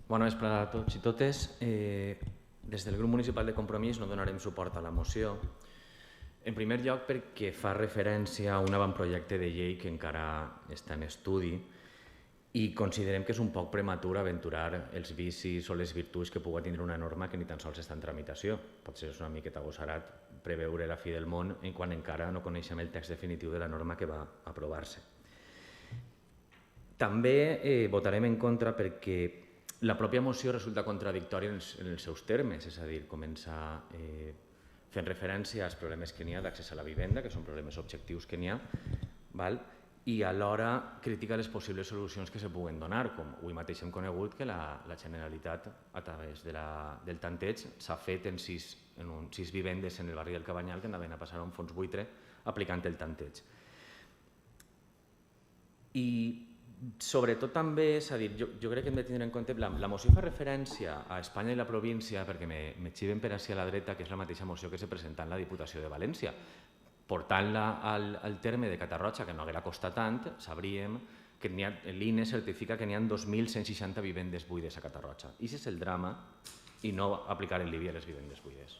Bona vesprada a tots i totes. Des del grup municipal de Compromís no donarem suport a la moció. En primer lloc perquè fa referència a un avantprojecte de llei que encara està en estudi i considerem que és un poc prematur aventurar els vicis o les virtuts que pugui tindre una norma que ni tan sols està en tramitació. Potser és una miqueta agosarat preveure la fi del món quan encara no coneixem el text definitiu de la norma que va aprovar-se. També votarem en contra perquè la pròpia moció resulta contradictòria en els seus termes, és a dir, començar fent referència als problemes que n'hi ha d'accés a la vivenda, que són problemes objectius que n'hi ha, i alhora critica les possibles solucions que se puguen donar, com avui mateix hem conegut que la Generalitat, a través del tanteig, s'ha fet en 6 vivendes en el barri del Cabanyal que anaven a passar a un fons buitre aplicant el tanteig. I sobretot també, és a dir, jo crec que hem de tenir en compte, la moció fa referència a Espanya i la província perquè me xiven per així a la dreta, que és la mateixa moció que se presenta en la Diputació de València. Portant-la al terme de Catarroja, que no haguera costat tant, sabríem que l'INE certifica que n'hi ha 2.160 vivendes buides a Catarroja. I és el drama i no aplicar el l'IBI a les vivendes buides.